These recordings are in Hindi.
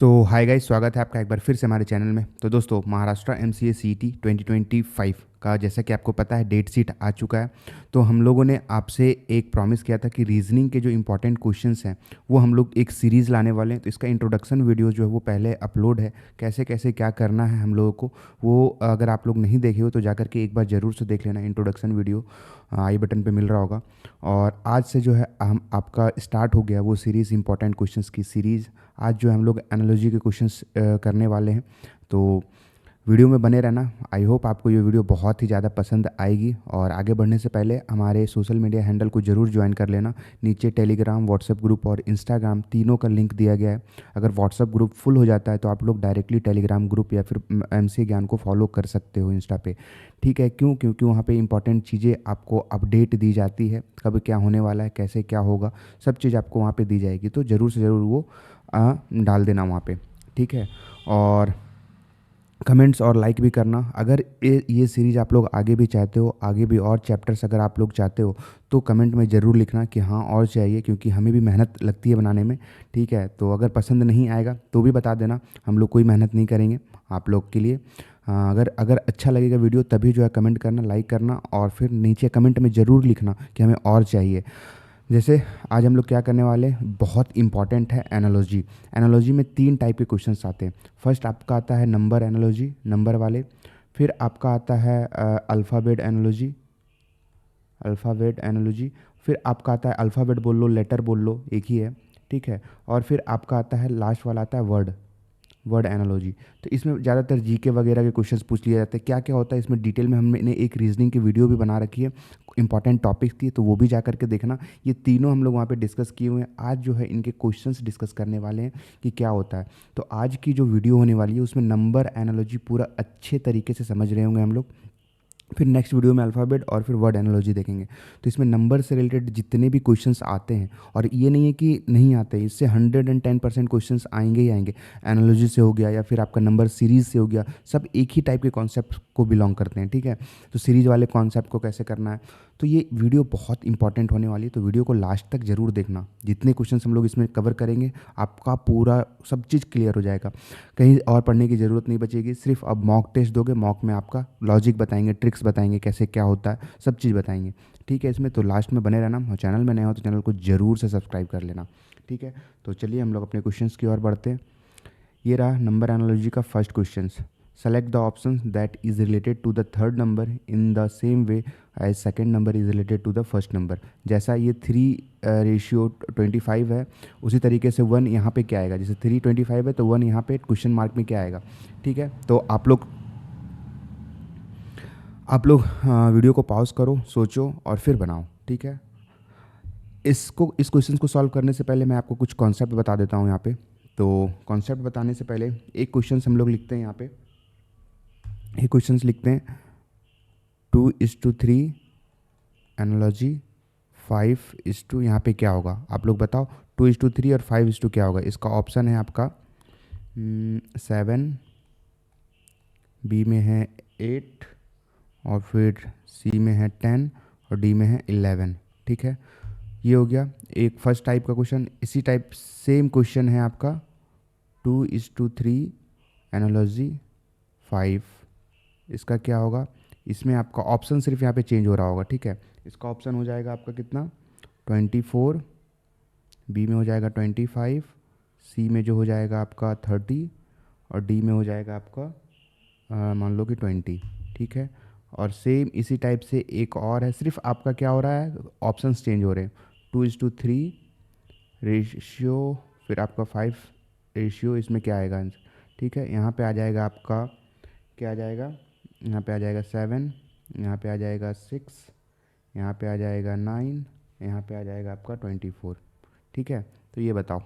तो हाय गाइस, स्वागत है आपका एक बार फिर से हमारे चैनल में। तो दोस्तों, महाराष्ट्र एमसीए सीईटी 2025 का जैसा कि आपको पता है डेट शीट आ चुका है। तो हम लोगों ने आपसे एक प्रॉमिस किया था कि रीजनिंग के जो इंपॉर्टेंट क्वेश्चंस हैं वो हम लोग एक सीरीज़ लाने वाले हैं। तो इसका इंट्रोडक्शन वीडियो जो है वो पहले अपलोड है, कैसे कैसे क्या करना है हम लोगों को, वो अगर आप लोग नहीं देखे हो तो जाकर के एक बार ज़रूर से देख लेना। इंट्रोडक्शन वीडियो आई बटन पे मिल रहा होगा। और आज से जो है हम आपका स्टार्ट हो गया वो सीरीज़, इंपॉर्टेंट क्वेश्चंस की सीरीज़। आज जो हम लोग एनालॉजी के क्वेश्चंस करने वाले हैं, तो वीडियो में बने रहना। आई होप आपको ये वीडियो बहुत ही ज़्यादा पसंद आएगी। और आगे बढ़ने से पहले हमारे सोशल मीडिया हैंडल को ज़रूर ज्वाइन कर लेना। नीचे टेलीग्राम, व्हाट्सएप ग्रुप और इंस्टाग्राम तीनों का लिंक दिया गया है। अगर व्हाट्सएप ग्रुप फुल हो जाता है तो आप लोग डायरेक्टली टेलीग्राम ग्रुप या फिर एमसी ज्ञान को फॉलो कर सकते हो इंस्टा पे। ठीक है, क्यों? क्योंकि वहाँ पे इंपॉर्टेंट चीज़ें आपको अपडेट दी जाती है, कब क्या होने वाला है, कैसे क्या होगा, सब चीज़ आपको वहाँ पे दी जाएगी। तो ज़रूर से ज़रूर वो डाल देना वहाँ पे। ठीक है, और कमेंट्स और लाइक भी करना। अगर ये सीरीज़ आप लोग आगे भी चाहते हो, आगे भी और चैप्टर्स अगर आप लोग चाहते हो तो कमेंट में ज़रूर लिखना कि हाँ और चाहिए, क्योंकि हमें भी मेहनत लगती है बनाने में। ठीक है, तो अगर पसंद नहीं आएगा तो भी बता देना, हम लोग कोई मेहनत नहीं करेंगे आप लोग के लिए। अगर अगर अच्छा लगेगा वीडियो तभी जो है कमेंट करना, लाइक करना, और फिर नीचे कमेंट में ज़रूर लिखना कि हमें और चाहिए। जैसे आज हम लोग क्या करने वाले हैं, बहुत इंपॉर्टेंट है एनालॉजी। एनालॉजी में 3 टाइप के क्वेश्चंस आते हैं। फर्स्ट आपका आता है नंबर एनालॉजी, नंबर वाले। फिर आपका आता है अल्फ़ाबेट एनालॉजी, अल्फ़ाबेट एनालॉजी। फिर आपका आता है अल्फ़ाबेट बोल लो, लेटर बोल लो, एक ही है। ठीक है, और फिर आपका आता है लास्ट वाला आता है वर्ड, वर्ड एनालॉजी। तो इसमें ज़्यादातर जीके वगैरह के क्वेश्चंस पूछ लिए जाते हैं। क्या क्या होता है इसमें डिटेल में हमने एक रीजनिंग की वीडियो भी बना रखी है इंपॉर्टेंट टॉपिक्स की, तो वो भी जा करके देखना। ये तीनों हम लोग वहाँ पे डिस्कस किए हुए हैं। आज जो है इनके क्वेश्चंस डिस्कस करने वाले हैं कि क्या होता है। तो आज की जो वीडियो होने वाली है उसमें नंबर एनालॉजी पूरा अच्छे तरीके से समझ रहे होंगे हम लोग। फिर नेक्स्ट वीडियो में अल्फ़ाबेट और फिर वर्ड एनालॉजी देखेंगे। तो इसमें नंबर से रिलेटेड जितने भी क्वेश्चंस आते हैं, और ये नहीं है कि नहीं आते, इससे 110% क्वेश्चंस आएंगे ही आएंगे। एनालॉजी से हो गया या फिर आपका नंबर सीरीज़ से हो गया, सब एक ही टाइप के कॉन्सेप्ट को बिलोंग करते हैं। ठीक है, तो सीरीज़ वाले कॉन्सेप्ट को कैसे करना है, तो ये वीडियो बहुत इंपॉर्टेंट होने वाली है। तो वीडियो को लास्ट तक ज़रूर देखना। जितने क्वेश्चन हम लोग इसमें कवर करेंगे आपका पूरा सब चीज़ क्लियर हो जाएगा। कहीं और पढ़ने की ज़रूरत नहीं बचेगी। सिर्फ अब मॉक टेस्ट दोगे, मॉक में आपका लॉजिक बताएंगे, ट्रिक्स बताएंगे, कैसे क्या होता है, सब चीज़ बताएंगे। ठीक है, इसमें तो लास्ट में बने रहना। और चैनल में नए हो तो चैनल को ज़रूर से सब्सक्राइब कर लेना। ठीक है, तो चलिए हम लोग अपने क्वेश्चंस की ओर बढ़ते हैं। ये रहा नंबर एनालॉजी का first question. Select the option that is related to the third number in the same way as second number is related to the first number. जैसा ये 3:25 है, उसी तरीके से 1 यहाँ पे क्या आएगा। जैसे 3:25 है तो 1 यहाँ पे क्वेश्चन मार्क में क्या आएगा। ठीक है, तो आप लोग वीडियो को पॉज करो, सोचो और फिर बनाओ। ठीक है, इस क्वेश्चन को सॉल्व करने से पहले मैं आपको कुछ कॉन्सेप्ट बता देता हूँ यहाँ पे। तो कॉन्सेप्ट बताने से पहले एक क्वेश्चन हम लोग लिखते हैं यहाँ पे। ये क्वेश्चंस लिखते हैं 2:3 एनालॉजी, 5:, यहाँ पे क्या होगा आप लोग बताओ। 2:3 और 5:, क्या होगा। इसका ऑप्शन है आपका 7, बी में है 8, और फिर सी में है 10, और डी में है 11। ठीक है, ये हो गया एक फर्स्ट टाइप का क्वेश्चन। इसी टाइप सेम क्वेश्चन है आपका 2:3 एनालॉजी 5। इसका क्या होगा, इसमें आपका ऑप्शन सिर्फ यहाँ पे चेंज हो रहा होगा। ठीक है, इसका ऑप्शन हो जाएगा आपका कितना, 24, बी में हो जाएगा 25, सी में जो हो जाएगा आपका 30, और डी में हो जाएगा आपका मान लो कि 20। ठीक है, और सेम इसी टाइप से एक और है, सिर्फ आपका क्या हो रहा है, ऑप्शंस चेंज हो रहे हैं। 2:3 रेशियो, फिर आपका 5 रेशियो, इसमें क्या आएगा आंसर। ठीक है, यहाँ पे आ जाएगा आपका, क्या आ जाएगा, यहाँ पे आ जाएगा 7, यहाँ पे आ जाएगा 6, यहाँ पे आ जाएगा 9, यहाँ पे आ जाएगा आपका 24। ठीक है, तो ये बताओ,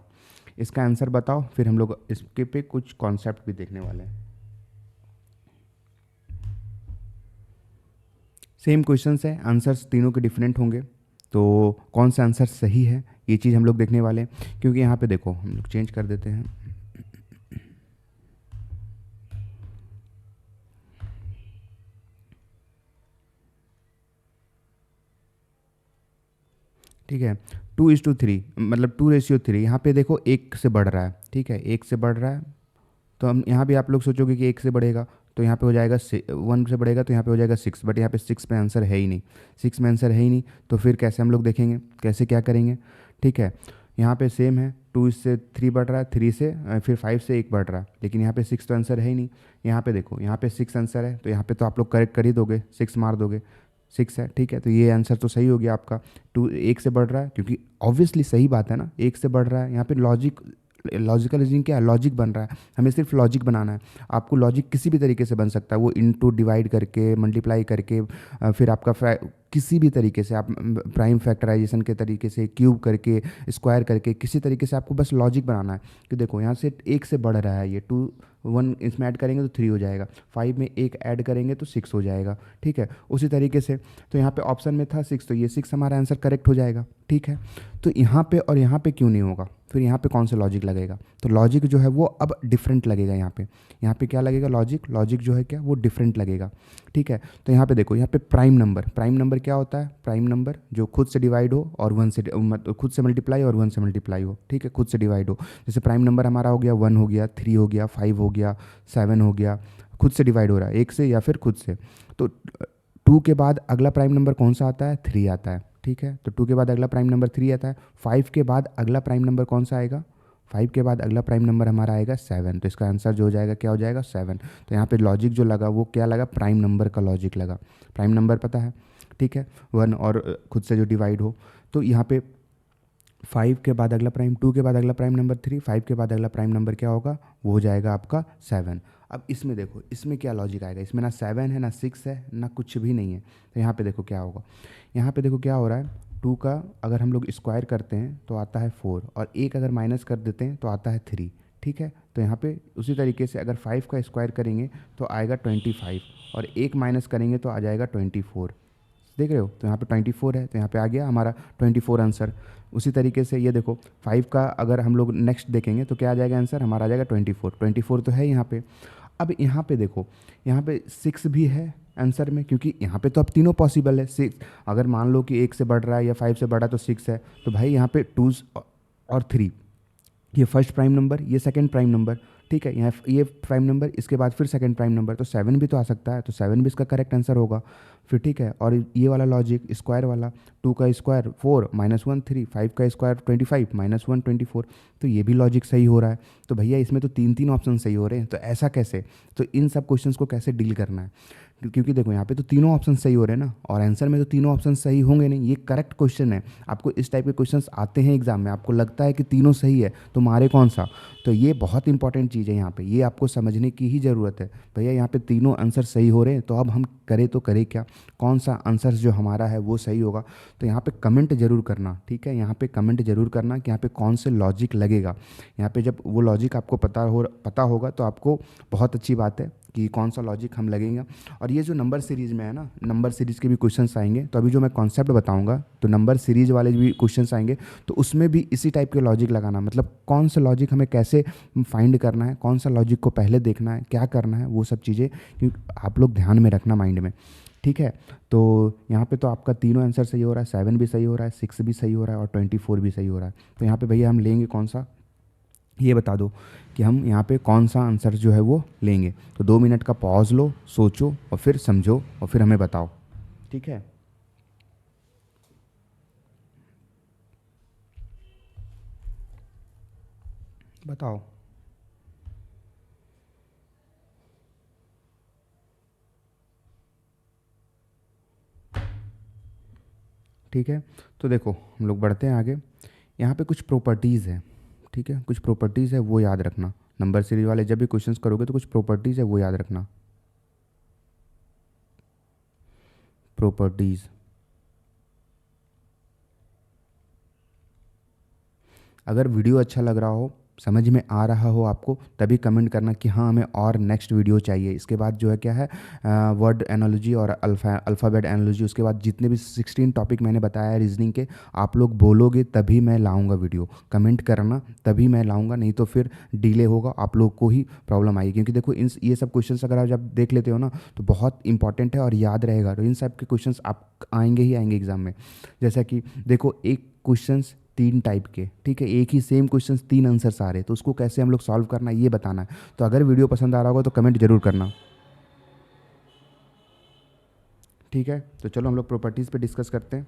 इसका आंसर बताओ, फिर हम लोग इसके पे कुछ कॉन्सेप्ट भी देखने वाले हैं। सेम क्वेश्चंस है, आंसर्स तीनों के डिफरेंट होंगे। तो कौन सा आंसर सही है ये चीज़ हम लोग देखने वाले हैं। क्योंकि यहाँ पे देखो, हम लोग चेंज कर देते हैं। ठीक है। 2:3 मतलब 2:3, यहाँ पे देखो एक से बढ़ रहा है, ठीक है, एक से बढ़ रहा है। तो हम यहाँ भी आप लोग सोचोगे कि एक से बढ़ेगा तो यहाँ पे हो जाएगा 1 से बढ़ेगा तो यहाँ पे हो जाएगा 6, बट यहाँ पे 6 में आंसर है ही नहीं, 6 में आंसर है ही नहीं। तो फिर कैसे हम लोग देखेंगे, कैसे क्या करेंगे, ठीक है। यहाँ पे सेम है, 2 से 3 बढ़ रहा है, 3 से फिर 5 से 1 बढ़ रहा है, लेकिन यहाँ पे 6 तो आंसर है ही नहीं। यहाँ पे देखो, यहाँ पे 6 आंसर है, तो यहाँ पे तो आप लोग करेक्ट कर ही दोगे, 6 मार दोगे, 6 है, ठीक है। तो ये आंसर तो सही हो गया आपका। 2 1 से बढ़ रहा है, क्योंकि ऑब्वियसली सही बात है ना, 1 से बढ़ रहा है। यहाँ पे लॉजिकल रीजनिंग क्या है, लॉजिक बन रहा है, हमें सिर्फ लॉजिक बनाना है। आपको लॉजिक किसी भी तरीके से बन सकता है, वो इनटू डिवाइड करके, मल्टीप्लाई करके, फिर आपका किसी भी तरीके से आप प्राइम फैक्टराइजेशन के तरीके से, क्यूब करके, स्क्वायर करके, किसी तरीके से आपको बस लॉजिक बनाना है कि देखो यहाँ से 1 से बढ़ रहा है, ये 2 1 इसमें ऐड करेंगे तो 3 हो जाएगा, 5 में 1 ऐड करेंगे तो 6 हो जाएगा, ठीक है। उसी तरीके से तो यहाँ पे ऑप्शन में था 6, तो ये 6 हमारा आंसर करेक्ट हो जाएगा, ठीक है। तो यहाँ पे और यहाँ पे क्यों नहीं होगा, फिर यहाँ पे कौन सा लॉजिक लगेगा, तो लॉजिक जो है वो अब डिफरेंट लगेगा। यहाँ पे क्या लगेगा, लॉजिक जो है क्या, वो डिफरेंट लगेगा, ठीक है। तो यहाँ पे देखो, यहाँ पे प्राइम नंबर क्या होता है, प्राइम नंबर जो खुद से डिवाइड हो और खुद से मल्टीप्लाई और 1 से मल्टीप्लाई हो, ठीक है, खुद से डिवाइड हो। जैसे प्राइम नंबर हमारा हो गया 1 हो गया, 3 हो गया, 5 हो गया, 7 हो गया, खुद से डिवाइड हो रहा है, एक से या फिर खुद से। तो 2 के बाद अगला प्राइम नंबर कौन सा आता है, 3 आता है, ठीक है। तो 2 के बाद अगला प्राइम नंबर 3 आता है। 5 के बाद अगला प्राइम नंबर कौन सा आएगा, 5 के बाद अगला प्राइम नंबर हमारा आएगा 7। तो इसका आंसर जो हो जाएगा क्या हो जाएगा, 7। तो यहाँ पे लॉजिक जो लगा वो क्या लगा, प्राइम नंबर का लॉजिक लगा। प्राइम नंबर पता है, ठीक है, 1 और खुद से जो डिवाइड हो। तो यहाँ पे 5 के बाद अगला प्राइम, 2 के बाद अगला प्राइम नंबर 3, 5 के बाद अगला प्राइम नंबर क्या होगा, वो हो जाएगा आपका 7। अब इसमें देखो, इसमें क्या लॉजिक आएगा, इसमें ना 7 है, ना 6 है, ना कुछ भी नहीं है। तो यहाँ पे देखो क्या होगा, यहाँ पे देखो क्या हो रहा है, 2 का अगर हम लोग स्क्वायर करते हैं तो आता है 4, और 1 अगर माइनस कर देते हैं तो आता है 3, ठीक है। तो यहाँ पे उसी तरीके से अगर 5 का स्क्वायर करेंगे तो आएगा 25, और 1 माइनस करेंगे तो आ जाएगा 24, देख रहे हो। तो यहाँ पे 24 है, तो यहाँ पे आ गया हमारा 24 आंसर। उसी तरीके से ये देखो, 5 का अगर हम लोग नेक्स्ट देखेंगे तो क्या आ जाएगा आंसर, हमारा आ जाएगा 24 तो है यहाँ पे। अब यहाँ पे देखो, यहाँ पे 6 भी है आंसर में, क्योंकि यहाँ पे तो अब तीनों पॉसिबल है। 6 अगर मान लो कि 1 से बढ़ रहा है या 5 से बढ़ रहा है तो 6 है, तो भाई यहाँ पे 2 और 3, ये फर्स्ट प्राइम नंबर, ये सेकंड प्राइम नंबर, ठीक है, यहाँ ये प्राइम नंबर, इसके बाद फिर सेकंड प्राइम नंबर, तो 7 भी तो आ सकता है, तो 7 भी इसका करेक्ट आंसर होगा फिर, ठीक है। और ये वाला लॉजिक स्क्वायर वाला, 2 का स्क्वायर 4 -1 3, 5 का स्क्वायर 25 -1 24, तो ये भी लॉजिक सही हो रहा है। तो भैया इसमें तो 3 ऑप्शन सही हो रहे हैं, तो ऐसा कैसे, तो इन सब क्वेश्चंस को कैसे डील करना है, क्योंकि देखो यहाँ पे तो तीनों ऑप्शन सही हो रहे हैं ना, और आंसर में तो तीनों ऑप्शन सही होंगे नहीं, ये करेक्ट क्वेश्चन है। आपको इस टाइप के क्वेश्चंस आते हैं एग्जाम में, आपको लगता है कि तीनों सही है तो मारे कौन सा, तो ये बहुत इंपॉर्टेंट चीज़ है यहाँ पे, ये आपको समझने की ही ज़रूरत है। भैया यहाँ पे तीनों आंसर सही हो रहे हैं, तो अब हम करें तो करें क्या, कौन सा आंसर जो हमारा है वो सही होगा। तो यहाँ पे कमेंट जरूर करना, ठीक है, यहाँ पे कमेंट जरूर करना कि यहाँ पे कौन से लॉजिक लगेगा। यहाँ पे जब वो लॉजिक आपको पता होगा तो आपको बहुत अच्छी बात है कि कौन सा लॉजिक हम लगेंगे। और ये जो नंबर सीरीज़ में है ना, नंबर सीरीज़ के भी क्वेश्चंस आएंगे, तो अभी जो मैं कॉन्सेप्ट बताऊंगा तो नंबर सीरीज़ वाले भी क्वेश्चंस आएंगे, तो उसमें भी इसी टाइप के लॉजिक लगाना, मतलब कौन सा लॉजिक हमें कैसे फाइंड करना है, कौन सा लॉजिक को पहले देखना है, क्या करना है, वो सब चीज़ें क्योंकि आप लोग ध्यान में रखना माइंड में, ठीक है। तो यहाँ पे तो आपका तीनों आंसर सही हो रहा है, 7 भी सही हो रहा है, 6 भी सही हो रहा है, और 24 भी सही हो रहा है। तो यहाँ पे भैया हम लेंगे कौन सा, ये बता दो कि हम यहाँ पे कौन सा आंसर जो है वो लेंगे। तो 2 मिनट का पॉज लो, सोचो और फिर समझो और फिर हमें बताओ, ठीक है। बताओ। ठीक है, तो देखो हम लोग बढ़ते हैं आगे। यहाँ पे कुछ प्रॉपर्टीज़ है, ठीक है, कुछ प्रॉपर्टीज़ है वो याद रखना। नंबर सीरीज वाले जब भी क्वेश्चंस करोगे तो कुछ प्रॉपर्टीज़ है वो याद रखना। प्रॉपर्टीज़, अगर वीडियो अच्छा लग रहा हो, समझ में आ रहा हो आपको, तभी कमेंट करना कि हाँ हमें और नेक्स्ट वीडियो चाहिए। इसके बाद जो है क्या है, वर्ड एनालॉजी और अल्फ़ाबेट एनालॉजी, उसके बाद जितने भी 16 टॉपिक मैंने बताया है रीजनिंग के, आप लोग बोलोगे तभी मैं लाऊंगा वीडियो, कमेंट करना तभी मैं लाऊंगा, नहीं तो फिर डिले होगा, आप लोग को ही प्रॉब्लम आएगी। क्योंकि देखो ये सब क्वेश्चंस अगर आप जब देख लेते हो ना तो बहुत इंपॉर्टेंट है और याद रहेगा। तो इन सब के क्वेश्चंस आप आएंगे ही आएंगे एग्जाम में। जैसा कि देखो, एक क्वेश्चंस 3 टाइप के, ठीक है, एक ही सेम क्वेश्चंस 3 आंसर्स आ रहे हैं, तो उसको कैसे हम लोग सॉल्व करना है ये बताना है। तो अगर वीडियो पसंद आ रहा होगा तो कमेंट जरूर करना, ठीक है। तो चलो हम लोग प्रॉपर्टीज़ पे डिस्कस करते हैं।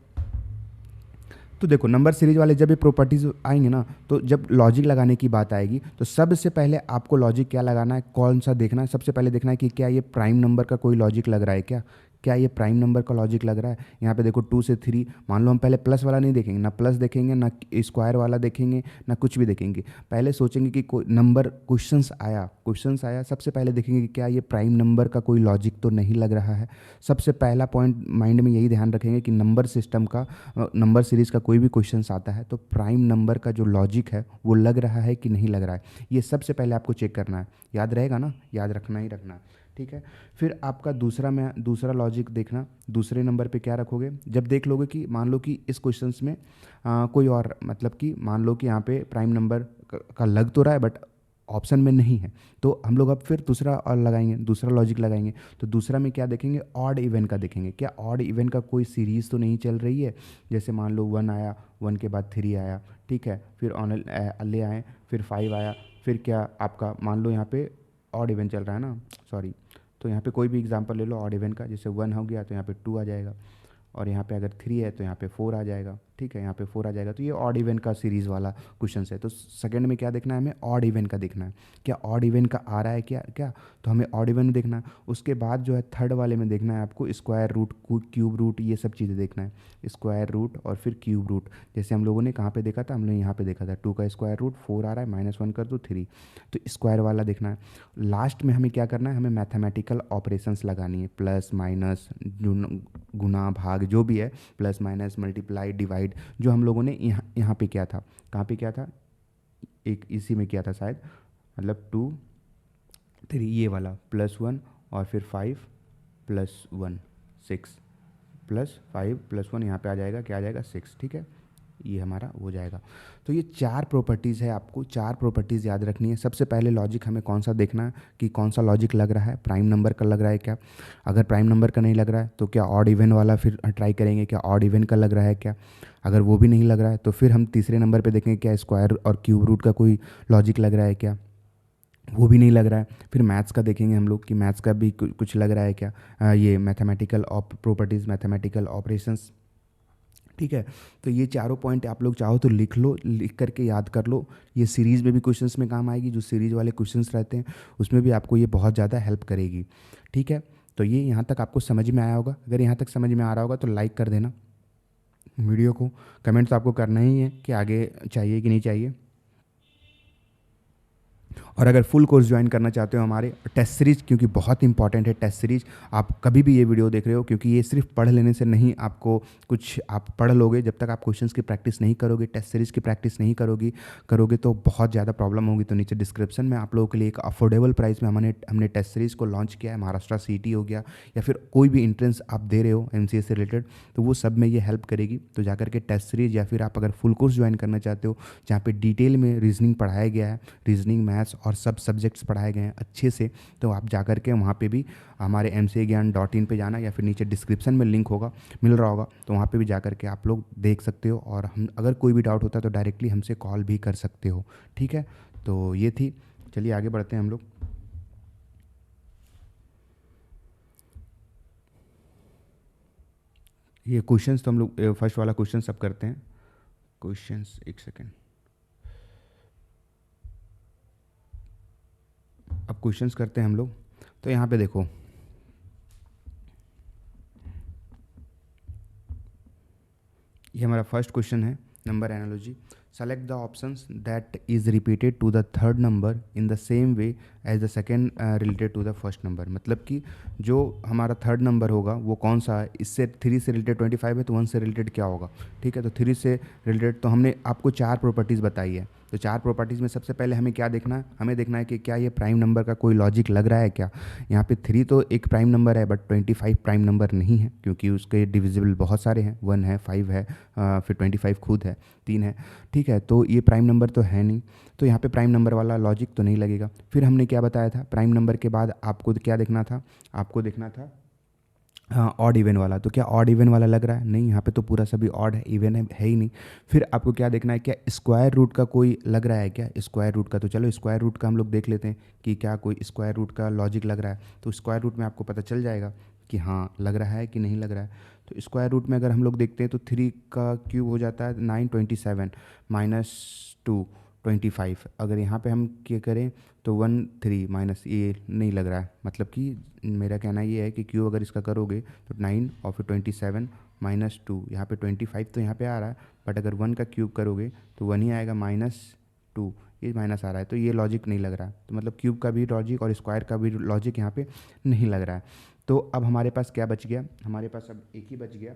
तो देखो नंबर सीरीज वाले जब ये प्रॉपर्टीज़ आएंगे ना, तो जब लॉजिक लगाने की बात आएगी तो सबसे पहले आपको लॉजिक क्या लगाना है, कौन सा देखना है, सबसे पहले देखना है कि क्या ये प्राइम नंबर का कोई लॉजिक लग रहा है, क्या ये प्राइम नंबर का लॉजिक लग रहा है। यहाँ पे देखो 2 से 3, मान लो हम पहले प्लस वाला नहीं देखेंगे, ना प्लस देखेंगे, ना स्क्वायर वाला देखेंगे, ना कुछ भी देखेंगे। पहले सोचेंगे कि कोई नंबर क्वेश्चंस आया, सबसे पहले देखेंगे कि क्या ये प्राइम नंबर का कोई लॉजिक तो नहीं लग रहा है। सबसे पहला पॉइंट माइंड में यही ध्यान रखेंगे कि नंबर सिस्टम का, नंबर सीरीज़ का कोई भी क्वेश्चन आता है तो प्राइम नंबर का जो लॉजिक है वो लग रहा है कि नहीं लग रहा है, ये सबसे पहले आपको चेक करना है। याद रहेगा ना, याद रखना ही रखना है, ठीक है। फिर आपका दूसरा लॉजिक देखना, दूसरे नंबर पे क्या रखोगे, जब देख लोगे कि मान लो कि इस क्वेश्चंस में कोई और, मतलब कि मान लो कि यहाँ पे प्राइम नंबर का लग तो रहा है बट ऑप्शन में नहीं है, तो हम लोग अब फिर दूसरा और लगाएंगे, दूसरा लॉजिक लगाएंगे। तो दूसरा में क्या देखेंगे, ऑड इवन का देखेंगे, क्या ऑड इवन का कोई सीरीज़ तो नहीं चल रही है। जैसे मान लो 1 आया, 1 के बाद 3 आया, ठीक है, फिर ऑन ले आए, फिर 5 आया, फिर क्या आपका मान लो यहाँ पे ऑड इवन चल रहा है ना, सॉरी, तो यहाँ पे कोई भी एग्जांपल ले लो ऑड इवन का, जैसे 1 हो गया तो यहाँ पे 2 आ जाएगा, और यहाँ पे अगर 3 है तो यहाँ पे 4 आ जाएगा, ठीक है, यहाँ पे 4 आ जाएगा। तो ये ऑड इवन का सीरीज़ वाला क्वेश्चन है। तो सेकंड में क्या देखना है, हमें ऑड इवन का देखना है, क्या ऑड इवन का आ रहा है क्या, तो हमें ऑड इवन देखना है। उसके बाद जो है थर्ड वाले में देखना है आपको स्क्वायर रूट, क्यूब रूट, ये सब चीज़ें देखना है, स्क्वायर रूट और फिर क्यूब रूट। जैसे हम लोगों ने कहाँ पे देखा था, हम लोग यहाँ पे देखा था 2 का स्क्वायर रूट 4 आ रहा है, -1 कर दो 3, तो स्क्वायर वाला देखना है। लास्ट में हमें क्या करना है, हमें मैथमेटिकल ऑपरेशंस लगानी है, प्लस माइनस गुना भाग जो भी है, प्लस माइनस मल्टीप्लाई डिवाइड, जो हम लोगों ने यहाँ पे किया था, कहाँ पे किया था, एक इसी में किया था शायद, मतलब 2 3 ये वाला, +1 और फिर 5 + 1 6, +5 + 1 यहाँ पे आ जाएगा, क्या आ जाएगा 6, ठीक है, ये हमारा हो जाएगा। तो ये 4 प्रॉपर्टीज़ है, आपको 4 प्रॉपर्टीज़ याद रखनी है। सबसे पहले लॉजिक हमें कौन सा देखना है कि कौन सा लॉजिक लग रहा है, प्राइम नंबर का लग रहा है क्या, अगर प्राइम नंबर का नहीं लग रहा है तो क्या ऑड इवन वाला फिर ट्राई करेंगे, क्या ऑड इवन का लग रहा है क्या, अगर वो भी नहीं लग रहा है तो फिर हम तीसरे नंबर पे देखेंगे क्या स्क्वायर और क्यूब रूट का कोई लॉजिक लग रहा है क्या, वो भी नहीं लग रहा है। फिर मैथ्स का देखेंगे हम लोग कि मैथ्स का भी कुछ लग रहा है क्या, ये मैथमेटिकल प्रॉपर्टीज़, मैथमेटिकल ऑपरेशंस, ठीक है। तो ये चारों पॉइंट आप लोग चाहो तो लिख लो, लिख करके याद कर लो, ये सीरीज़ में भी क्वेश्चंस में काम आएगी, जो सीरीज़ वाले क्वेश्चंस रहते हैं उसमें भी आपको ये बहुत ज़्यादा हेल्प करेगी, ठीक है। तो ये यहाँ तक आपको समझ में आया होगा, अगर यहाँ तक समझ में आ रहा होगा तो लाइक कर देना वीडियो को, कमेंट तो आपको करना ही है कि आगे चाहिए कि नहीं चाहिए। और अगर फुल कोर्स ज्वाइन करना चाहते हो हमारे टेस्ट सीरीज, क्योंकि बहुत इंपॉर्टेंट है टेस्ट सीरीज, आप कभी भी ये वीडियो देख रहे हो, क्योंकि ये सिर्फ पढ़ लेने से नहीं, आपको कुछ आप पढ़ लोगे, जब तक आप क्वेश्चंस की प्रैक्टिस नहीं करोगे, टेस्ट सीरीज की प्रैक्टिस नहीं करोगे तो बहुत ज़्यादा प्रॉब्लम होगी। तो नीचे डिस्क्रिप्शन में आप लोगों के लिए एक अफोर्डेबल प्राइस में हमने टेस्ट सीरीज़ को लॉन्च किया है। महाराष्ट्र CET हो गया या फिर कोई भी इंट्रेंस आप दे रहे हो MCA से रिलेटेड, तो वो सब में ये हेल्प करेगी। तो जाकर के टेस्ट सीरीज, या फिर आप अगर फुल कोर्स ज्वाइन करना चाहते हो जहाँ पे डिटेल में रीजनिंग पढ़ाया गया है, रीजनिंग, मैथ्स और सब सब्जेक्ट्स पढ़ाए गए हैं अच्छे से, तो आप जाकर के वहाँ पे भी हमारे mcagyan.in पे जाना, या फिर नीचे डिस्क्रिप्शन में लिंक होगा, मिल रहा होगा, तो वहाँ पे भी जाकर के आप लोग देख सकते हो। और हम अगर कोई भी डाउट होता है तो डायरेक्टली हमसे कॉल भी कर सकते हो, ठीक है। तो ये थी, चलिए आगे बढ़ते हैं हम लोग। ये क्वेश्चंस तो हम लोग फर्स्ट वाला क्वेश्चन सब करते हैं, क्वेश्चंस, एक सेकेंड, अब क्वेश्चंस करते हैं हम लोग। तो यहाँ पे देखो, ये हमारा फर्स्ट क्वेश्चन है, number analogy, select the options that is repeated to the third number in the same way as the second related to the first number. मतलब कि जो हमारा थर्ड नंबर होगा वो कौन सा है, इससे 3 से रिलेटेड 25 है तो 1 से रिलेटेड क्या होगा, ठीक है। तो 3 से रिलेटेड, तो हमने आपको 4 प्रॉपर्टीज़ बताई है। तो 4 प्रॉपर्टीज़ में सबसे पहले हमें क्या देखना है, हमें देखना है कि क्या ये प्राइम नंबर का कोई लॉजिक लग रहा है क्या। यहाँ पे 3 तो एक प्राइम नंबर है बट 25 प्राइम नंबर नहीं है, क्योंकि उसके डिविजिबल बहुत सारे हैं, 1 है, 5 है, फिर 25 खुद है, 3 है, ठीक है। तो ये प्राइम नंबर तो है नहीं, तो यहाँ पे प्राइम नंबर वाला लॉजिक तो नहीं लगेगा। फिर हमने क्या बताया था, प्राइम नंबर के बाद आपको क्या देखना था, आपको देखना था हाँ, ऑड इवन वाला। तो क्या ऑड इवन वाला लग रहा है? नहीं, यहाँ पे तो पूरा सभी ऑड है, इवन है ही नहीं। फिर आपको क्या देखना है, क्या स्क्वायर रूट का कोई लग रहा है क्या? स्क्वायर रूट का, तो चलो स्क्वायर रूट का हम लोग देख लेते हैं कि क्या कोई स्क्वायर रूट का लॉजिक लग रहा है। तो स्क्वायर रूट में आपको पता चल जाएगा कि हाँ लग रहा है कि नहीं लग रहा है। तो स्क्वायर रूट में अगर हम लोग देखते हैं तो 3 का क्यूब हो जाता है 927 माइनस 2 25। अगर यहाँ पे हम क्या करें तो 1 3 माइनस, ये नहीं लग रहा है। मतलब कि मेरा कहना ये है कि क्यूब अगर इसका करोगे तो 9 और फिर 27 माइनस 2, यहाँ पे 25 तो यहाँ पे आ रहा है, बट अगर 1 का क्यूब करोगे तो 1 ही आएगा, -2 ये माइनस आ रहा है। तो ये लॉजिक नहीं लग रहा है। तो मतलब क्यूब का भी लॉजिक और स्क्वायर का भी लॉजिक यहाँ पे नहीं लग रहा है। तो अब हमारे पास क्या बच गया? हमारे पास अब एक ही बच गया,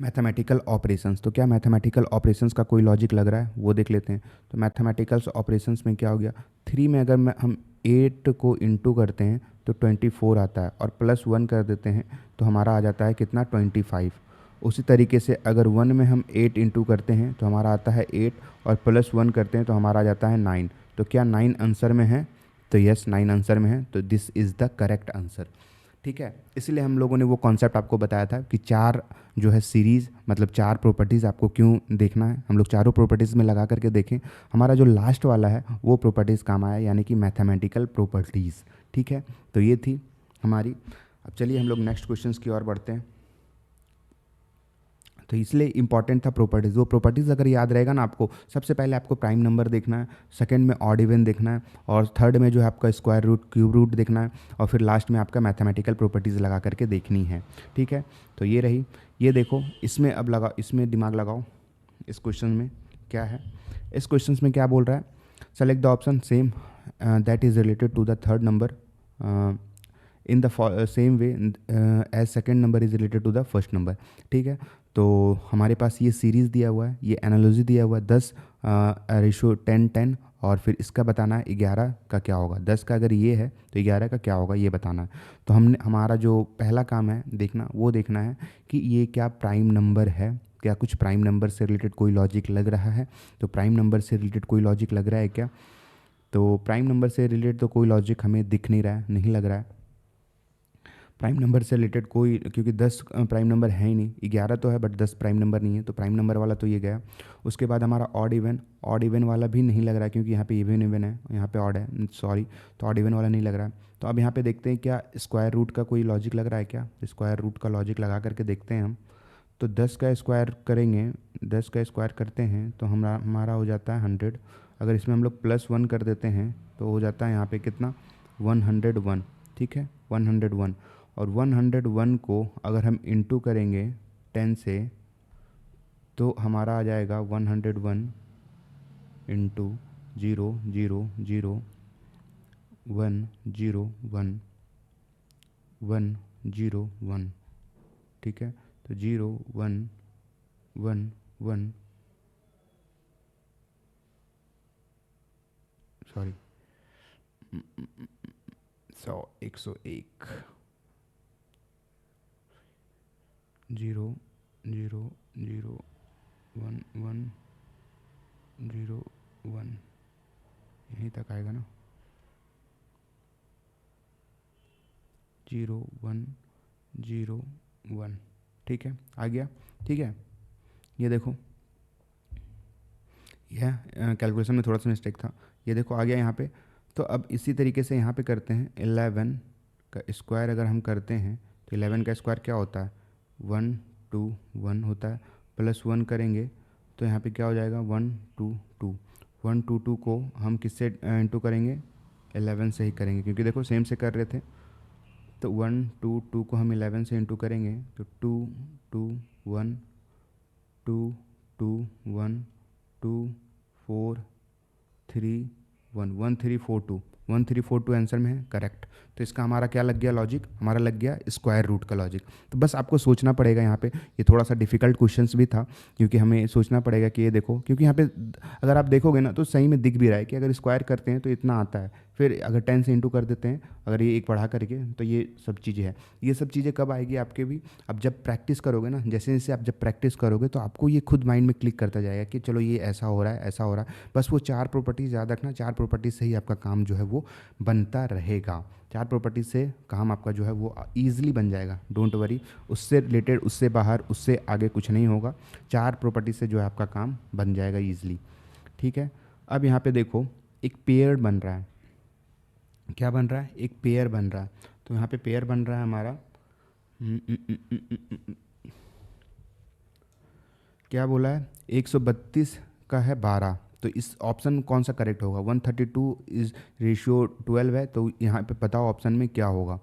मैथमेटिकल ऑपरेशंस। तो क्या मैथमेटिकल ऑपरेशंस का कोई लॉजिक लग रहा है वो देख लेते हैं। तो मैथमेटिकल ऑपरेशंस में क्या हो गया, 3 में अगर हम 8 को इंटू करते हैं तो 24 आता है, और +1 कर देते हैं तो हमारा आ जाता है कितना, 25। उसी तरीके से अगर 1 में हम 8 इंटू करते हैं तो हमारा आता है 8, और +1 करते हैं तो हमारा आ जाता है 9। तो क्या 9 आंसर में है? तो यस, 9 आंसर में है। तो this is the correct answer. ठीक है, इसलिए हम लोगों ने वो कॉन्सेप्ट आपको बताया था कि 4 जो है सीरीज़, मतलब 4 प्रॉपर्टीज़ आपको क्यों देखना है। हम लोग चारों प्रॉपर्टीज़ में लगा करके देखें, हमारा जो लास्ट वाला है वो प्रॉपर्टीज़ काम आया, यानी कि मैथमेटिकल प्रॉपर्टीज़। ठीक है, तो ये थी हमारी। अब चलिए हम लोग नेक्स्ट क्वेश्चंस की ओर बढ़ते हैं। तो इसलिए इंपॉर्टेंट था प्रॉपर्टीज़। वो प्रॉपर्टीज़ अगर याद रहेगा ना आपको, सबसे पहले आपको प्राइम नंबर देखना है, सेकंड में ऑड इवन देखना है, और थर्ड में जो है आपका स्क्वायर रूट क्यूब रूट देखना है, और फिर लास्ट में आपका मैथमेटिकल प्रॉपर्टीज़ लगा करके देखनी है। ठीक है, तो ये रही। ये देखो, इसमें अब लगाओ, इसमें दिमाग लगाओ। इस क्वेश्चन में क्या है, इस क्वेश्चन में क्या बोल रहा है, select the option same that is related to the third number in the same way as second number is related to the first number. ठीक है, तो हमारे पास ये सीरीज़ दिया हुआ है, ये एनालॉजी दिया हुआ है 10 रेशो 10 और फिर इसका बताना है 11 का क्या होगा। 10 का अगर ये है तो 11 का क्या होगा ये बताना है। तो हमने, हमारा जो पहला काम है देखना, वो देखना है कि ये क्या प्राइम नंबर है, क्या कुछ प्राइम नंबर से रिलेटेड कोई लॉजिक लग रहा है। तो प्राइम नंबर से रिलेटेड कोई लॉजिक लग रहा है क्या? तो प्राइम नंबर से रिलेटेड तो कोई लॉजिक हमें दिख नहीं रहा है, नहीं लग रहा है प्राइम नंबर से रिलेटेड कोई, क्योंकि 10 प्राइम नंबर है ही नहीं। 11 तो है बट 10 प्राइम नंबर नहीं है, तो प्राइम नंबर वाला तो ये गया। उसके बाद हमारा ऑड इवन वाला भी नहीं लग रहा है, क्योंकि यहाँ पे इवन इवन है, यहाँ पे ऑड है, सॉरी। तो ऑड इवन वाला नहीं लग रहा है। तो अब यहाँ पे देखते हैं क्या स्क्वायर रूट का कोई लॉजिक लग रहा है क्या। स्क्वायर रूट का लॉजिक लगा करके देखते हैं हम। तो 10 का स्क्वायर करेंगे, 10 का स्क्वायर करते हैं तो हमारा हो जाता है 100। अगर इसमें हम लोग +1 कर देते हैं तो हो जाता है यहाँ पे कितना, 101। ठीक है, 101। और 101 को अगर हम इंटू करेंगे 10 से तो हमारा आ जाएगा 101 इंटू 0 0 0 1 0 1 1 0 1। ठीक है, तो 0 1 1 1, सॉरी 101 0 0 0 1 1 0 1, यहीं तक आएगा ना, 0 1 0 1। ठीक है, आ गया। ठीक है, ये देखो, यह कैलकुलेशन में थोड़ा सा मिस्टेक था। ये देखो आ गया यहाँ पे। तो अब इसी तरीके से यहाँ पे करते हैं, 11 का स्क्वायर अगर हम करते हैं तो 11 का स्क्वायर क्या होता है, 121 होता है। +1 करेंगे तो यहाँ पे क्या हो जाएगा, 122। 122 को हम किससे इंटू करेंगे, 11 से ही करेंगे, क्योंकि देखो सेम से कर रहे थे। तो 122 को हम 11 से इंटू करेंगे तो 221 221 243 1342 1342 आंसर में है, करेक्ट। तो इसका हमारा क्या लग गया लॉजिक, हमारा लग गया स्क्वायर रूट का लॉजिक। तो बस आपको सोचना पड़ेगा यहाँ पे। ये थोड़ा सा डिफिकल्ट क्वेश्चंस भी था, क्योंकि हमें सोचना पड़ेगा कि ये देखो, क्योंकि यहाँ पे अगर आप देखोगे ना तो सही में दिख भी रहा है कि अगर स्क्वायर करते हैं तो इतना आता है, फिर अगर 10 से इंटू कर देते हैं, अगर ये एक बढ़ा करके, तो ये सब चीज़ें हैं। ये सब चीज़ें कब आएगी आपके भी, अब जब प्रैक्टिस करोगे ना, जैसे जैसे आप जब प्रैक्टिस करोगे तो आपको ये खुद माइंड में क्लिक करता जाएगा कि चलो ये ऐसा हो रहा है, ऐसा हो रहा है। बस वो 4 प्रॉपर्टीज़ याद रखना, 4 प्रॉपर्टीज़ से ही आपका काम जो है वो बनता रहेगा। 4 प्रॉपर्टी से काम आपका जो है वो ईजिली बन जाएगा, डोंट वरी। उससे रिलेटेड, उससे बाहर, उससे आगे कुछ नहीं होगा। 4 प्रॉपर्टी से जो है आपका काम बन जाएगा ईजिली, ठीक है। अब यहाँ पे देखो एक पेयर बन रहा है। क्या बन रहा है? एक पेयर बन रहा है। तो यहाँ पे पेयर बन रहा है हमारा क्या बोला है, 132 का है 12। तो इस ऑप्शन कौन सा करेक्ट होगा? 132 इज रेशियो 12 है, तो यहाँ पे बताओ ऑप्शन में क्या होगा,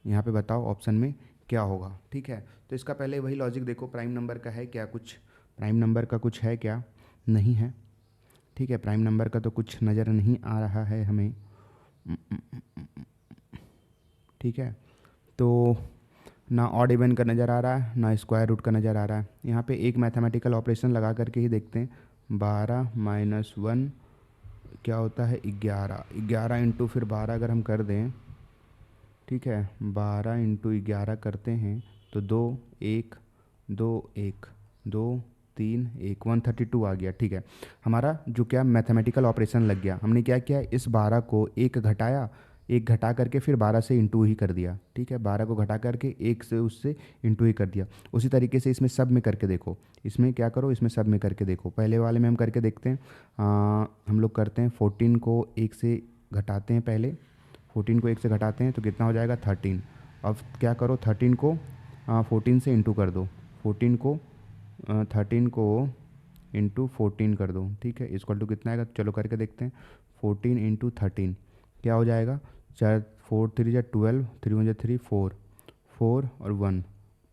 यहाँ पे बताओ ऑप्शन में क्या होगा, ठीक है। तो इसका पहले वही लॉजिक देखो, प्राइम नंबर का है क्या कुछ? प्राइम नंबर का कुछ है क्या? नहीं है, ठीक है। प्राइम नंबर का तो कुछ नज़र नहीं आ रहा है हमें, ठीक है। तो ना ऑड इवन का नज़र आ रहा है, ना स्क्वायर रूट का नज़र आ रहा है। यहाँ पे एक मैथमेटिकल ऑपरेशन लगा करके ही देखते हैं। 12 माइनस 1 क्या होता है? 11। 11 इंटू फिर 12 अगर हम कर दें, ठीक है, 12 इंटू 11 करते हैं तो 2 1 2 1 2 3 1 132 आ गया, ठीक है। हमारा जो क्या मैथमेटिकल ऑपरेशन लग गया, हमने क्या किया, इस 12 को एक घटाया, एक घटा करके फिर 12 से इंटू ही कर दिया, ठीक है। 12 को घटा करके एक से उससे इंटू ही कर दिया। उसी तरीके से इसमें सब में करके देखो, इसमें क्या करो, इसमें सब में करके देखो। पहले वाले में हम करके देखते हैं। हम लोग करते हैं 14 को एक से घटाते हैं, पहले 14 को एक से घटाते हैं तो कितना हो जाएगा? 13। अब क्या करो, 13 को 14 से इंटू कर दो। 14 को 13 को इंटू 14 कर दो, ठीक है। इक्वल टू कितना आएगा? चलो करके देखते हैं। 14 इंटू 13 क्या हो जाएगा? 4 4 3 जा 12, 3 1 जा 3 4 4 और 1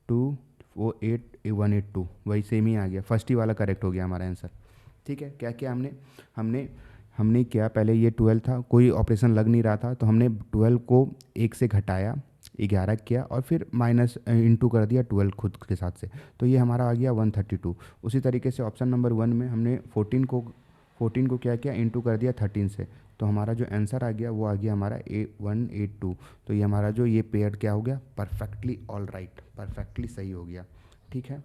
2 वो 8 182, वही सेम ही आ गया। फर्स्ट ही वाला करेक्ट हो गया हमारा आंसर, ठीक है। क्या किया हमने हमने हमने क्या, पहले ये 12 था, कोई ऑपरेशन लग नहीं रहा था, तो हमने 12 को एक से घटाया, 11 किया और फिर माइनस इंटू कर दिया 12 खुद के साथ से, तो ये हमारा आ गया 132। उसी तरीके से ऑप्शन नंबर 1 में हमने 14 को क्या किया, इंटू कर दिया 13 से, तो हमारा जो आंसर आ गया वो आ गया हमारा 182। तो ये हमारा जो ये पेयर क्या हो गया? परफेक्टली ऑल राइट, परफेक्टली सही हो गया, ठीक है।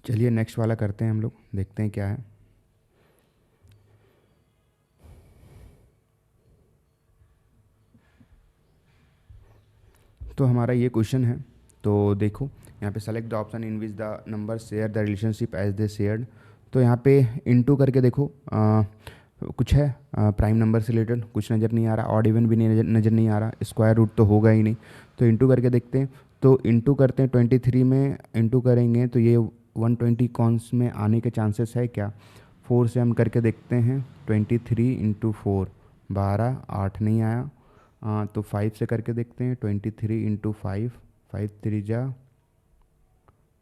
चलिए नेक्स्ट वाला करते हैं हम लोग, देखते हैं क्या है। तो हमारा ये क्वेश्चन है, तो देखो यहाँ पे select the option in which the number share the relationship as they shared. तो यहाँ पे इनटू करके देखो, कुछ है प्राइम नंबर से रिलेटेड, कुछ नज़र नहीं आ रहा, ऑड इवन भी नहीं नज़र नहीं आ रहा, स्क्वायर रूट तो होगा ही नहीं। तो इनटू करके देखते हैं। तो इनटू करते हैं 23 में इनटू करेंगे तो ये 120 कौनस में आने के चांसेस है क्या? 4 से हम करके देखते हैं। 23 इंटू 4 12, 8 नहीं आया। तो 5 से करके देखते हैं। 23 इंटू 5 5 3 जा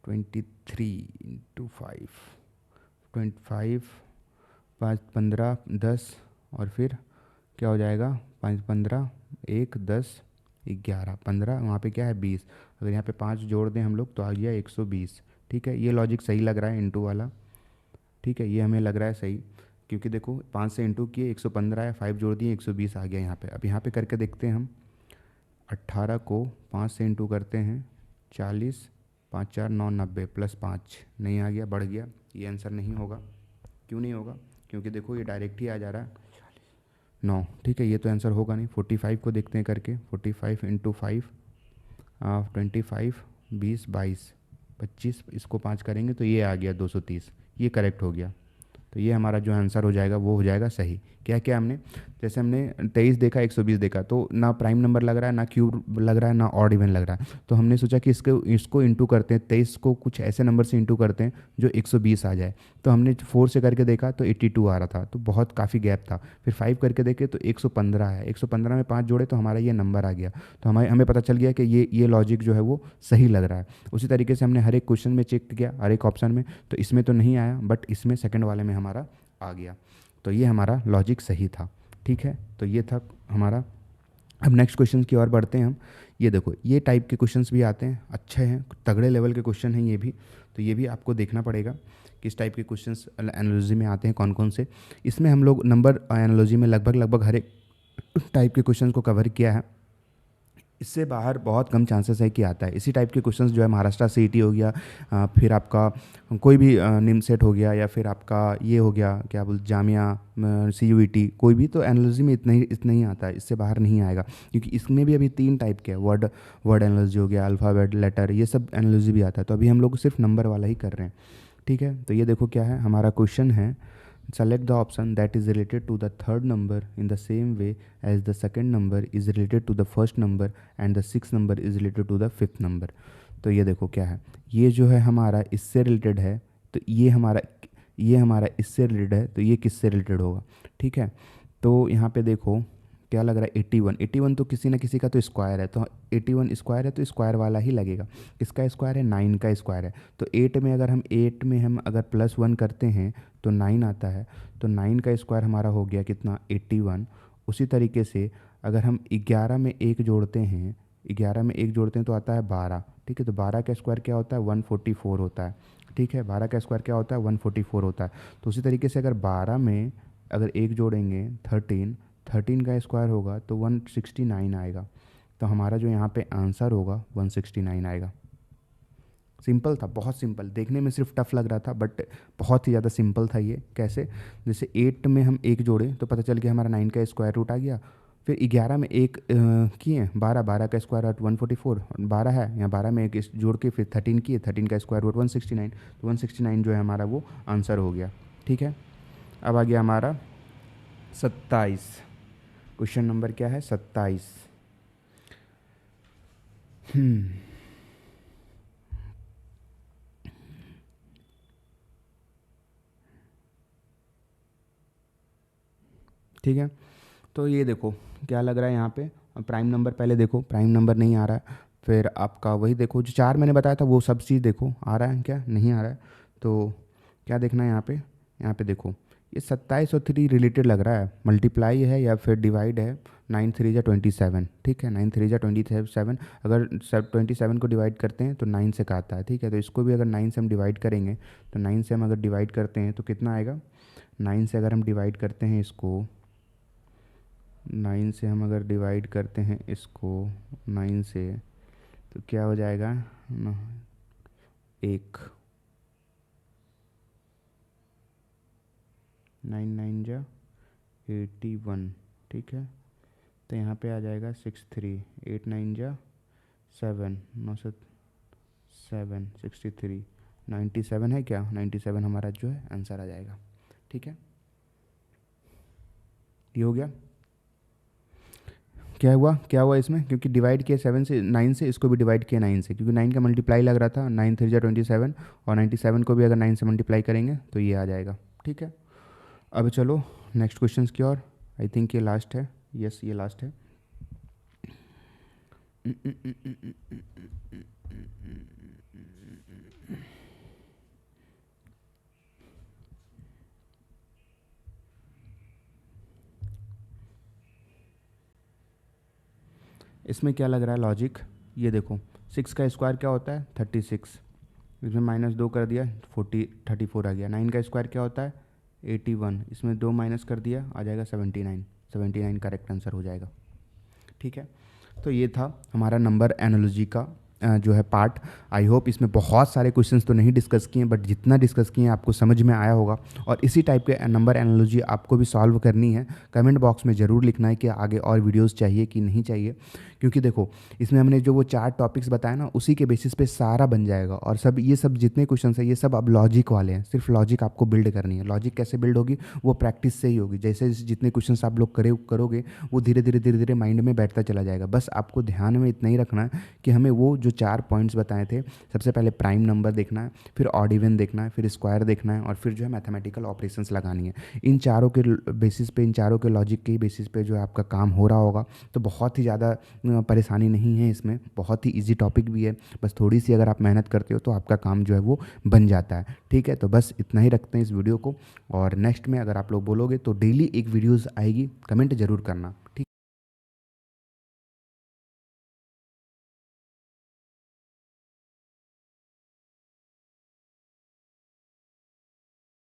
23 इंटू 5 25 5 15 10 और फिर क्या हो जाएगा? 5 15 1 10 11 15, वहाँ पे क्या है 20। अगर यहाँ पे 5 जोड़ दें हम लोग तो आ गया 120, ठीक है। ये लॉजिक सही लग रहा है इंटू वाला, ठीक है, ये हमें लग रहा है सही, क्योंकि देखो 5 से इंटू किए 115 है, 5 जोड़ दिए 120 आ गया यहाँ पे। अब यहाँ पे करके देखते हैं हम। 18 को 5 से इंटू करते हैं, 40 5 4 9 90 प्लस 5 नहीं आ गया, बढ़ गया। ये आंसर नहीं होगा। क्यों नहीं होगा? क्योंकि देखो ये डायरेक्ट ही आ जा रहा है 9, ठीक है, ये तो आंसर होगा नहीं। 45 को देखते हैं करके। 45 इंटू 5 25 20 22 25, इसको 5 करेंगे तो ये आ गया 230, ये करेक्ट हो गया। तो ये हमारा जो आंसर हो जाएगा वो हो जाएगा सही। क्या क्या हमने, जैसे हमने 23 देखा 120 देखा, तो ना प्राइम नंबर लग रहा है, ना क्यूब लग रहा है, ना ऑड इवन लग रहा है, तो हमने सोचा कि इसको इंटू करते हैं, 23 को कुछ ऐसे नंबर से इंटू करते हैं जो 120 आ जाए। तो हमने 4 से करके देखा तो 82 आ रहा था, तो बहुत काफ़ी गैप था। फिर 5 करके देखे तो 115 है, 115 में 5 जोड़े तो हमारा ये नंबर आ गया। तो हमें पता चल गया कि ये लॉजिक जो है वो सही लग रहा है। उसी तरीके से हमने हर एक क्वेश्चन में चेक किया, हर एक ऑप्शन में, तो इसमें तो नहीं आया, बट इसमें सेकंड वाले में हमारा आ गया। तो ये हमारा लॉजिक सही था, ठीक है। तो ये था हमारा। अब नेक्स्ट क्वेश्चन की ओर बढ़ते हैं हम। ये देखो, ये टाइप के क्वेश्चंस भी आते हैं, अच्छे हैं, तगड़े लेवल के क्वेश्चन हैं ये भी। तो ये भी आपको देखना पड़ेगा किस टाइप के क्वेश्चंस एनालॉजी में आते हैं, कौन कौन से। इसमें हम लोग नंबर एनालॉजी में लगभग हर एक टाइप के क्वेश्चन को कवर किया है। इससे बाहर बहुत कम चांसेस है कि आता है। इसी टाइप के क्वेश्चंस जो है महाराष्ट्र सीईटी हो गया, फिर आपका कोई भी निमसेट हो गया, या फिर आपका ये हो गया क्या बोल जामिया सीयूईटी, कोई भी, तो एनालॉजी में इतना ही आता है, इससे बाहर नहीं आएगा। क्योंकि इसमें भी अभी 3 टाइप के वर्ड वर्ड एनालॉजी हो गया, अल्फ़ाबेट, लेटर, ये सब एनालॉजी भी आता है। तो अभी हम लोग सिर्फ नंबर वाला ही कर रहे हैं, ठीक है। तो ये देखो क्या है हमारा क्वेश्चन है, select the option that is related to the third number in the same way as the second number is related to the first number and the sixth number is related to the fifth number। तो ये देखो क्या है, ये जो है हमारा इससे रिलेटेड है, तो ये हमारा इससे रिलेटेड है, तो ये किससे रिलेटेड होगा, ठीक है। तो यहाँ पे देखो क्या लग रहा है, 81 तो किसी ना किसी का तो स्क्वायर है, तो 81 स्क्वायर है तो स्क्वायर वाला ही लगेगा। किसका स्क्वायर है, 9 का स्क्वायर है। तो 8 में हम अगर +1 करते हैं तो 9 आता है, तो 9 का स्क्वायर हमारा हो गया कितना, 81। उसी तरीके से अगर हम 11 में 1 जोड़ते हैं, 11 में 1 जोड़ते हैं तो आता है 12, ठीक है। तो 12 का स्क्वायर क्या होता है, 144 होता है, ठीक है। 12 का स्क्वायर क्या होता है, 144 होता है। तो उसी तरीके से अगर 12 में अगर 1 जोड़ेंगे 13 का स्क्वायर होगा तो 169 आएगा। तो हमारा जो यहाँ पे आंसर होगा 169 आएगा। सिंपल था, बहुत सिंपल, देखने में सिर्फ टफ लग रहा था बट बहुत ही ज़्यादा सिंपल था ये। कैसे, जैसे 8 में हम 1 जोड़े तो पता चल गया हमारा 9 का स्क्वायर रूट आ गया। फिर 11 में 1 किए, 12 का स्क्वायर रूट 144, 12 है यहाँ, 12 में 1 जोड़ के फिर 13 किए, 13 का स्क्वायर रूट 169, तो 169 जो है हमारा वो आंसर हो गया, ठीक है। अब आ गया हमारा 27, क्वेश्चन नंबर क्या है, 27। ठीक है। तो ये देखो क्या लग रहा है यहाँ पे, प्राइम नंबर पहले देखो, प्राइम नंबर नहीं आ रहा है। फिर आपका वही देखो जो 4 मैंने बताया था वो सब चीज़ देखो, आ रहा है क्या, नहीं आ रहा है। तो क्या देखना है यहाँ पे देखो, ये 27 और 3 रिलेटेड लग रहा है, मल्टीप्लाई है या फिर डिवाइड है। 9 3 जा 27, ठीक है, 9 3 जा 27। अगर 27 को डिवाइड करते हैं तो 9 से काटता है, ठीक है। तो इसको भी अगर 9 से हम डिवाइड करेंगे, तो 9 से हम अगर डिवाइड करते हैं तो कितना आएगा, 9 से अगर हम डिवाइड करते हैं इसको, 9 से हम अगर डिवाइड करते हैं इसको 9 से, तो क्या हो जाएगा, 1, 9 9 जा 81, ठीक है। तो यहाँ पे आ जाएगा 63, 8 9 जा 7, 9 से 7, 63, 97 है क्या, 97 हमारा जो है आंसर आ जाएगा, ठीक है। ये हो गया। क्या हुआ इसमें, क्योंकि डिवाइड किया 7 से 9 से, इसको भी डिवाइड किया 9 से, क्योंकि 9 का मल्टीप्लाई लग रहा था, 9 3 जा 27, और 97 को भी अगर 9 से मल्टीप्लाई करेंगे तो ये आ जाएगा, ठीक है। अब चलो नेक्स्ट क्वेश्चन की ओर, आई थिंक ये लास्ट है, यस ये लास्ट है। इसमें क्या लग रहा है लॉजिक, ये देखो 6 का स्क्वायर क्या होता है, 36, इसमें -2 कर दिया 34 आ गया। 9 का स्क्वायर क्या होता है, 81, इसमें 2 माइनस कर दिया आ जाएगा 79 करेक्ट आंसर हो जाएगा, ठीक है। तो ये था हमारा नंबर एनालॉजी का जो है पार्ट। आई होप इसमें बहुत सारे क्वेश्चंस तो नहीं डिस्कस किए, बट जितना डिस्कस किए आपको समझ में आया होगा। और इसी टाइप के नंबर एनालॉजी आपको भी सॉल्व करनी है, कमेंट बॉक्स में ज़रूर लिखना है कि आगे और वीडियोस चाहिए कि नहीं चाहिए। क्योंकि देखो इसमें हमने जो वो 4 टॉपिक्स बताए ना, उसी के बेसिस पे सारा बन जाएगा। और ये सब जितने क्वेश्चन है ये सब अब लॉजिक वाले हैं, सिर्फ लॉजिक आपको बिल्ड करनी है। लॉजिक कैसे बिल्ड होगी, वो प्रैक्टिस से ही होगी। जैसे जितने क्वेश्चन आप लोग करोगे वो धीरे धीरे माइंड में बैठता चला जाएगा। बस आपको ध्यान में इतना ही रखना है कि हमें वो जो 4 पॉइंट्स बताए थे, सबसे पहले प्राइम नंबर देखना है, फिर ऑड इवन देखना है, फिर स्क्वायर देखना है, और फिर जो है मैथमेटिकल ऑपरेशंस लगानी है। इन चारों के बेसिस पे, इन चारों के लॉजिक के बेसिस पे जो है आपका काम हो रहा होगा। तो बहुत ही ज़्यादा परेशानी नहीं है इसमें, बहुत ही ईजी टॉपिक भी है। बस थोड़ी सी अगर आप मेहनत करते हो तो आपका काम जो है वो बन जाता है, ठीक है। तो बस इतना ही रखते हैं इस वीडियो को, और नेक्स्ट में अगर आप लोग बोलोगे तो डेली एक वीडियोज़ आएगी, कमेंट ज़रूर करना, ठीक।